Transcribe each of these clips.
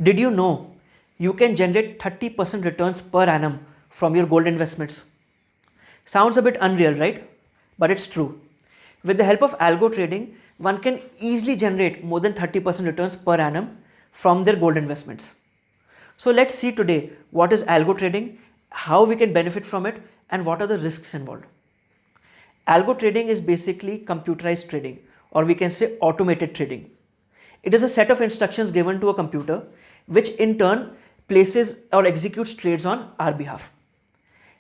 Did you know you can generate 30% returns per annum from your gold investments? Sounds a bit unreal, right? But it's true. With the help of algo trading, one can easily generate more than 30% returns per annum from their gold investments. So let's see today what is algo trading, how we can benefit from it, and what are the risks involved. Algo trading is basically computerized trading, or we can say automated trading. It is a set of instructions given to a computer which in turn places or executes trades on our behalf.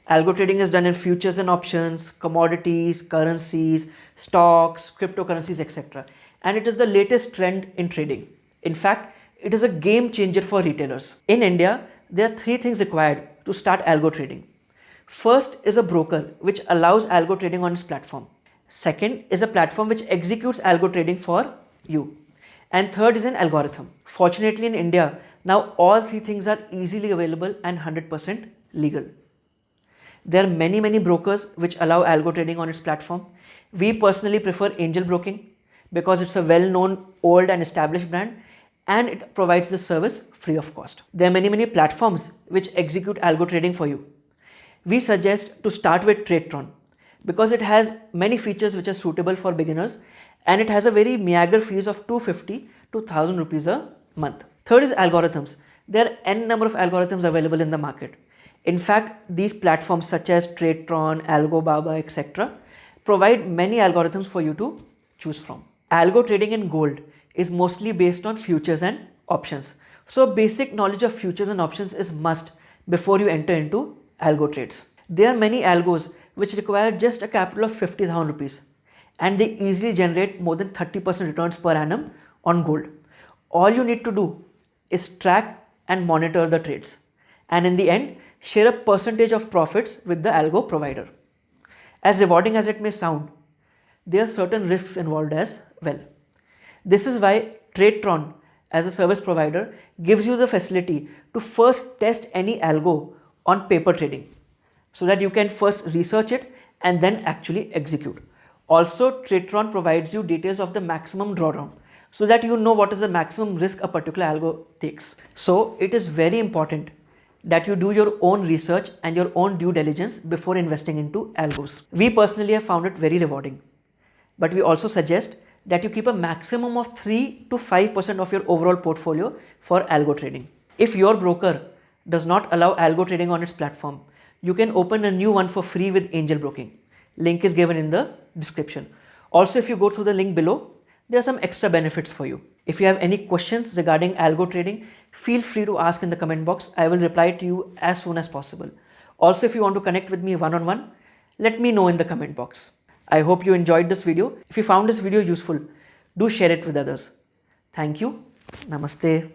Algo trading is done in futures and options, commodities, currencies, stocks, cryptocurrencies, etc. And it is the latest trend in trading. In fact, it is a game changer for retailers. In India, there are three things required to start algo trading. First is a broker which allows algo trading on its platform. Second is a platform which executes algo trading for you. And third is an algorithm. Fortunately, in India, now all three things are easily available and 100% legal. There are many brokers which allow algo trading on its platform. We personally prefer Angel Broking because it's a well-known, old and established brand and it provides this service free of cost. There are many platforms which execute algo trading for you. We suggest to start with TradeTron because it has many features which are suitable for beginners and it has a very meager fees of 250 to 1000 rupees a month. Third is algorithms. There are n number of algorithms available in the market. In fact, these platforms such as TradeTron, Algobaba, etc. provide many algorithms for you to choose from. Algo trading in gold is mostly based on futures and options. So basic knowledge of futures and options is must before you enter into algo trades. There are many algos which require just a capital of 50,000 rupees and they easily generate more than 30% returns per annum on gold. All you need to do is track and monitor the trades and in the end share a percentage of profits with the algo provider. As rewarding as it may sound, there are certain risks involved as well. This is why TradeTron as a service provider gives you the facility to first test any algo on paper trading so that you can first research it and then actually execute. Also, TradeTron provides you details of the maximum drawdown so that you know what is the maximum risk a particular algo takes. So it is very important that you do your own research and your own due diligence before investing into algos. We personally have found it very rewarding, but we also suggest that you keep a maximum of 3 to 5% of your overall portfolio for algo trading. If your broker does not allow algo trading on its platform, you can open a new one for free with Angel Broking. Link is given in the description. Also, if you go through the link below, there are some extra benefits for you. If you have any questions regarding algo trading, feel free to ask in the comment box. I will reply to you as soon as possible. Also, if you want to connect with me one-on-one, let me know in the comment box. I hope you enjoyed this video. If you found this video useful, do share it with others. Thank you. Namaste.